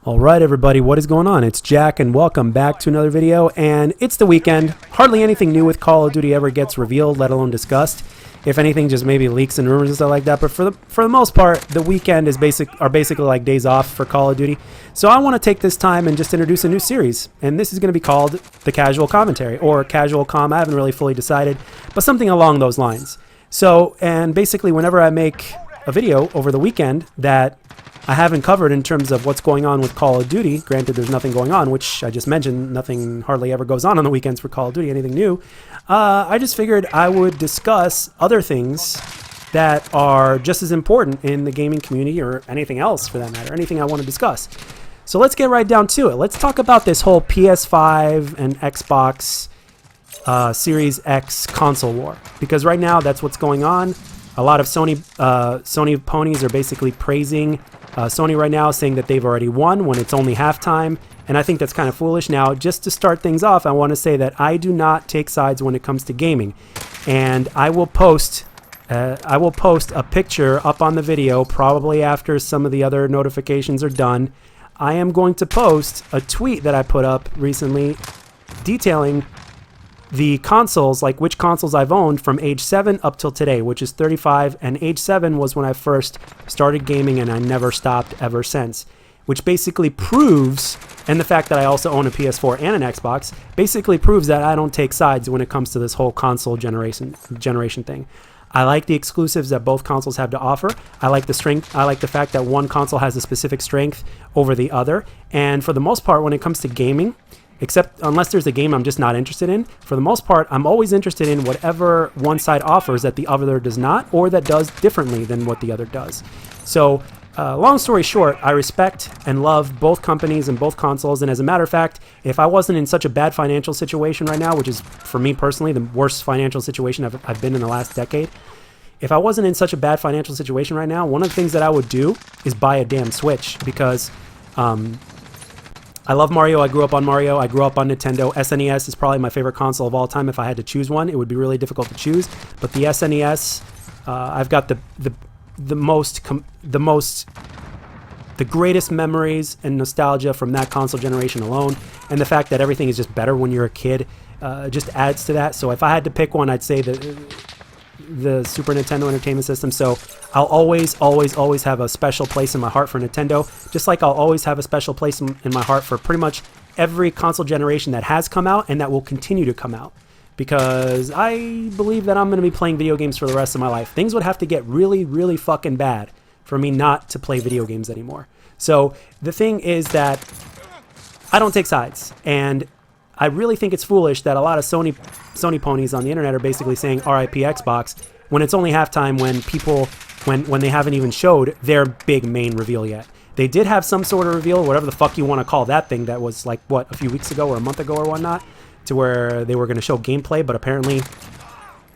All right, everybody, what is going on? It's Jack, and welcome back to another video. And it's the weekend. Hardly anything new with Call of Duty ever gets revealed, let alone discussed. If anything, just maybe leaks and rumors and stuff like that. But for the most part, the weekend is basically like days off for Call of Duty. So I want to take this time and just introduce a new series, and this is going to be called the Casual Commentary or Casual Comm. I haven't really fully decided, but something along those lines. So, and basically, whenever I make a video over the weekend that I haven't covered in terms of what's going on with Call of Duty. Granted, there's nothing going on, which I just mentioned. Nothing hardly ever goes on the weekends for Call of Duty, anything new. I just figured I would discuss other things that are just as important in the gaming community, or anything else for that matter, anything I want to discuss. So let's get right down to it. Let's talk about this whole PS5 and Xbox Series X console war, because right now that's what's going on. A lot of Sony ponies are basically praising Sony right now, saying that they've already won when it's only halftime, and I think that's kind of foolish. Now, just to start things off, I want to say that I do not take sides when it comes to gaming, and I will post a picture up on the video probably after some of the other notifications are done. I am going to post a tweet that I put up recently detailing the consoles, like which consoles I've owned from age 7 up till today, which is 35, and age 7 was when I first started gaming, and I never stopped ever since, which basically proves, and the fact that I also own a PS4 and an Xbox, basically proves that I don't take sides when it comes to this whole console generation thing. I like the exclusives that both consoles have to offer. I like the strength. I like the fact that one console has a specific strength over the other, and for the most part, when it comes to gaming, except unless there's a game I'm just not interested in, for the most part, I'm always interested in whatever one side offers that the other does not, or that does differently than what the other does. So, long story short, I respect and love both companies and both consoles, and as a matter of fact, if I wasn't in such a bad financial situation right now, which is, for me personally, the worst financial situation I've been in the last decade, if I wasn't in such a bad financial situation right now, one of the things that I would do is buy a damn Switch, because I love Mario. I grew up on Mario. I grew up on Nintendo. SNES is probably my favorite console of all time. If I had to choose one, it would be really difficult to choose. But the SNES, I've got the greatest memories and nostalgia from that console generation alone. And the fact that everything is just better when you're a kid just adds to that. So if I had to pick one, I'd say the Super Nintendo Entertainment System. So I'll always have a special place in my heart for Nintendo, just like I'll always have a special place in my heart for pretty much every console generation that has come out and that will continue to come out, because I believe that I'm going to be playing video games for the rest of my life. Things would have to get really, really fucking bad for me not to play video games anymore. So the thing is that I don't take sides, and I really think it's foolish that a lot of Sony ponies on the internet are basically saying RIP Xbox when it's only halftime, when they haven't even showed their big main reveal yet. They did have some sort of reveal, whatever the fuck you want to call that thing, that was like, what, a few weeks ago or a month ago or whatnot, to where they were going to show gameplay, but apparently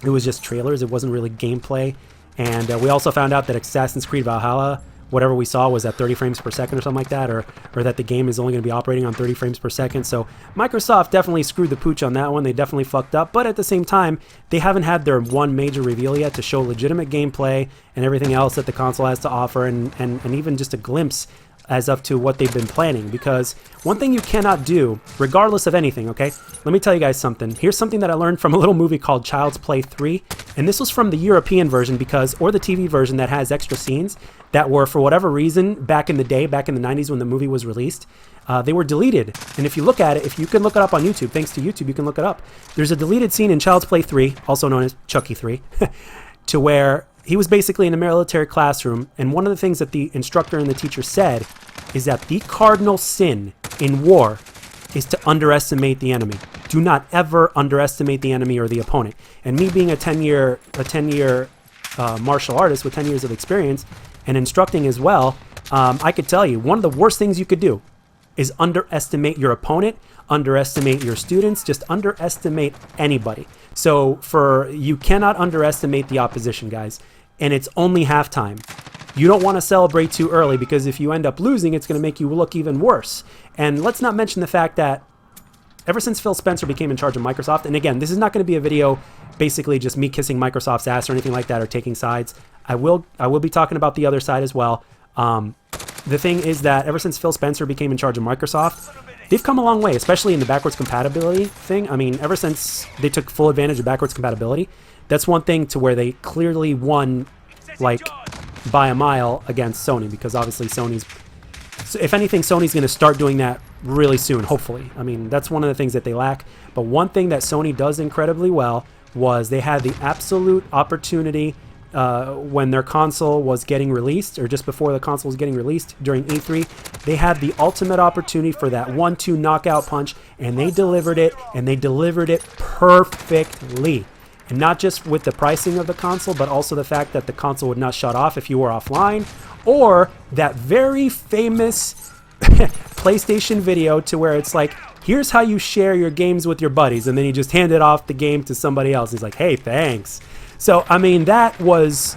it was just trailers. It wasn't really gameplay. And we also found out that Assassin's Creed Valhalla, whatever we saw, was at 30 frames per second or something like that, or that the game is only going to be operating on 30 frames per second. So Microsoft definitely screwed the pooch on that one. They definitely fucked up, but at the same time, they haven't had their one major reveal yet to show legitimate gameplay and everything else that the console has to offer, and even just a glimpse as up to what they've been planning. Because one thing you cannot do, regardless of anything, okay? Let me tell you guys something. Here's something that I learned from a little movie called Child's Play 3, and this was from the European version, or the TV version that has extra scenes that were, for whatever reason, back in the day, back in the 90s when the movie was released, they were deleted. And if you look at it, if you can look it up on YouTube, thanks to YouTube, you can look it up. There's a deleted scene in Child's Play 3, also known as Chucky 3, to where he was basically in a military classroom, and one of the things that the instructor and the teacher said is that the cardinal sin in war is to underestimate the enemy. Do not ever underestimate the enemy or the opponent. And me being a 10-year martial artist with 10 years of experience and instructing as well, I could tell you, one of the worst things you could do is underestimate your opponent, underestimate your students, just underestimate anybody. So you cannot underestimate the opposition, guys. And it's only halftime. You don't want to celebrate too early, because if you end up losing, it's going to make you look even worse. And let's not mention the fact that ever since Phil Spencer became in charge of Microsoft, and again, this is not going to be a video basically just me kissing Microsoft's ass or anything like that, or taking sides. I will be talking about the other side as well. the thing is that ever since Phil Spencer became in charge of Microsoft, they've come a long way, especially in the backwards compatibility thing. I mean, ever since they took full advantage of backwards compatibility, that's one thing to where they clearly won, like, by a mile against Sony, because obviously Sony's, if anything, Sony's going to start doing that really soon, hopefully. I mean, that's one of the things that they lack. But one thing that Sony does incredibly well was they had the absolute opportunity when their console was getting released, or just before the console was getting released during E3, they had the ultimate opportunity for that 1-2 knockout punch, and they delivered it, and they delivered it perfectly. And not just with the pricing of the console, but also the fact that the console would not shut off if you were offline, or that very famous PlayStation video to where it's like, here's how you share your games with your buddies, and then you just hand it off the game to somebody else. He's like, hey, thanks. So, I mean, that was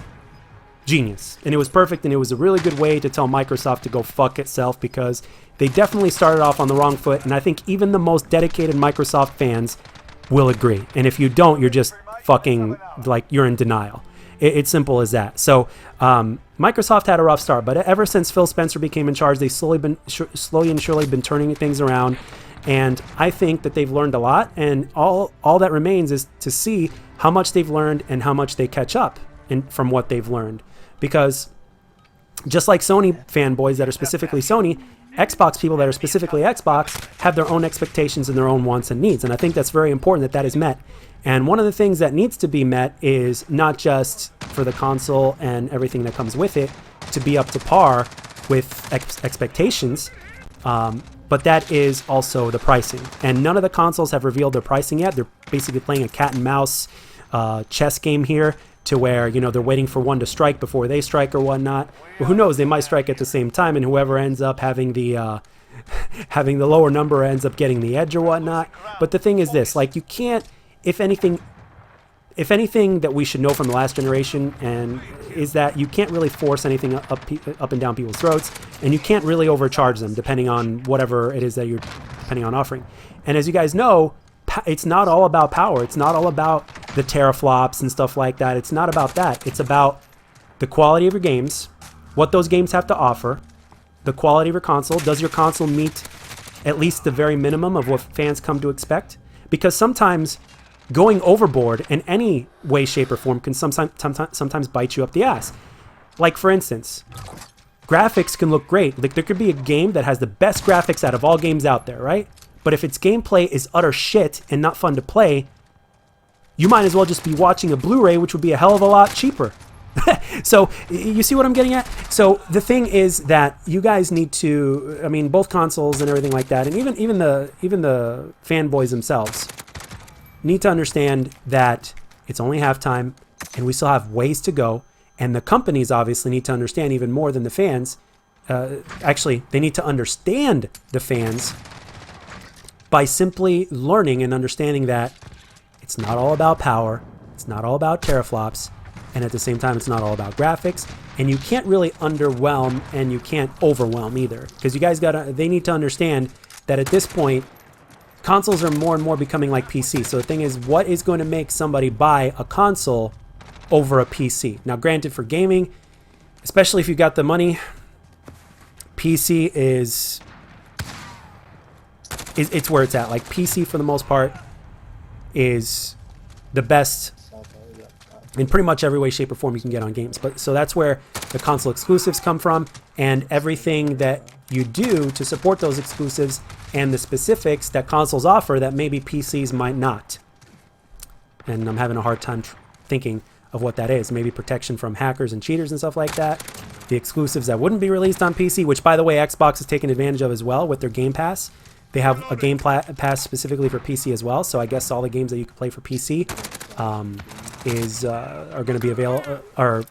genius, and it was perfect, and it was a really good way to tell Microsoft to go fuck itself, because they definitely started off on the wrong foot, and I think even the most dedicated Microsoft fans will agree. And if you don't, you're just fucking, like, you're in denial. It's simple as that. So Microsoft had a rough start, but ever since Phil Spencer became in charge, they've slowly and surely been turning things around, and I think that they've learned a lot, and all that remains is to see how much they've learned and how much they catch up from what they've learned. Because just like Sony fanboys that are specifically Sony, Xbox people that are specifically Xbox have their own expectations and their own wants and needs, and I think that's very important that that is met. And one of the things that needs to be met is not just for the console and everything that comes with it to be up to par with expectations, but that is also the pricing. And none of the consoles have revealed their pricing yet. They're basically playing a cat and mouse chess game here, to where, you know, they're waiting for one to strike before they strike or whatnot. Well, who knows? They might strike at the same time, and whoever ends up having the having the lower number ends up getting the edge or whatnot. But the thing is this, like, you can't, if anything that we should know from the last generation, and is that you can't really force anything up and down people's throats, and you can't really overcharge them depending on whatever it is that you're depending on offering. And as you guys know, it's not all about power. It's not all about the teraflops and stuff like that. It's not about that. It's about the quality of your games, what those games have to offer, the quality of your console. Does your console meet at least the very minimum of what fans come to expect? Because sometimes going overboard in any way, shape, or form can sometimes bite you up the ass. Like, for instance, graphics can look great. Like, there could be a game that has the best graphics out of all games out there, right? But if its gameplay is utter shit and not fun to play, you might as well just be watching a Blu-ray, which would be a hell of a lot cheaper. So, you see what I'm getting at? So, the thing is that you guys need to, I mean, both consoles and everything like that, and even the fanboys themselves need to understand that it's only halftime, and we still have ways to go, and the companies obviously need to understand even more than the fans. Actually, they need to understand the fans by simply learning and understanding that it's not all about power, it's not all about teraflops, and at the same time, it's not all about graphics, and you can't really underwhelm and you can't overwhelm either, because you guys they need to understand that at this point, consoles are more and more becoming like PC. So the thing is, what is going to make somebody buy a console over a PC? Now, granted, for gaming, especially if you've got the money, PC is it's where it's at. Like, PC for the most part is the best in pretty much every way, shape, or form you can get on games. But so that's where the console exclusives come from, and everything that you do to support those exclusives and the specifics that consoles offer that maybe PCs might not. And I'm having a hard time thinking of what that is. Maybe protection from hackers and cheaters and stuff like that. The exclusives that wouldn't be released on PC, which, by the way, Xbox is taking advantage of as well with their Game Pass. They have a Game Pass specifically for PC as well, so I guess all the games that you can play for PC are going to be available, or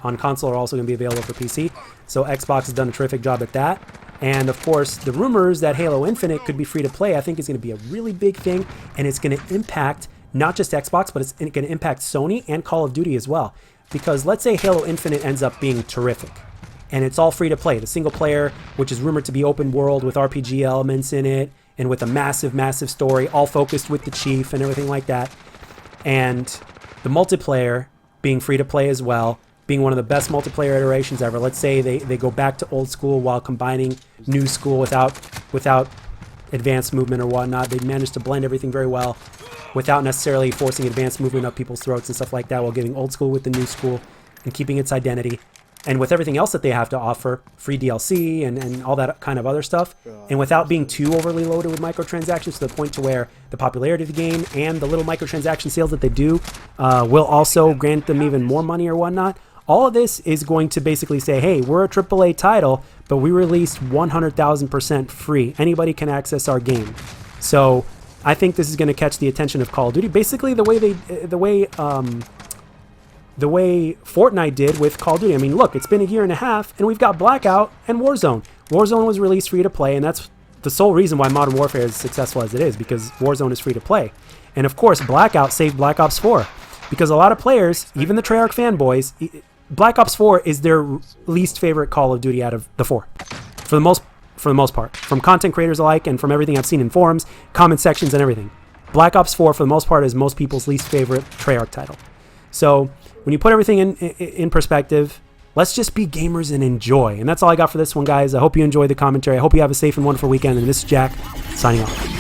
on console are also going to be available for PC. So Xbox has done a terrific job at that. And of course, the rumors that Halo Infinite could be free to play, I think is going to be a really big thing, and it's going to impact not just Xbox, but it's going to impact Sony and Call of Duty as well. Because let's say Halo Infinite ends up being terrific, and it's all free to play. The single player, which is rumored to be open world with RPG elements in it, and with a massive, massive story, all focused with the Chief and everything like that. And the multiplayer being free to play as well, being one of the best multiplayer iterations ever. Let's say they go back to old school while combining new school without advanced movement or whatnot. They managed to blend everything very well without necessarily forcing advanced movement up people's throats and stuff like that, while giving old school with the new school and keeping its identity. And with everything else that they have to offer, free DLC and all that kind of other stuff, and without being too overly loaded with microtransactions to the point to where the popularity of the game and the little microtransaction sales that they do will also grant them even more money or whatnot. All of this is going to basically say, hey, we're a AAA title, but we released 100,000% free. Anybody can access our game. So I think this is going to catch the attention of Call of Duty. Basically, the way Fortnite did with Call of Duty. I mean, look, it's been a year and a half, and we've got Blackout and Warzone. Warzone was released free to play, and that's the sole reason why Modern Warfare is successful as it is, because Warzone is free to play. And of course, Blackout saved Black Ops 4, because a lot of players, even the Treyarch fanboys, Black Ops 4 is their least favorite Call of Duty out of the four, for the most part, from content creators alike and from everything I've seen in forums, comment sections, and everything. Black Ops 4, for the most part, is most people's least favorite Treyarch title. So when you put everything in perspective, let's just be gamers and enjoy. And that's all I got for this one, guys. I hope you enjoyed the commentary. I hope you have a safe and wonderful weekend. And this is Jack, signing off.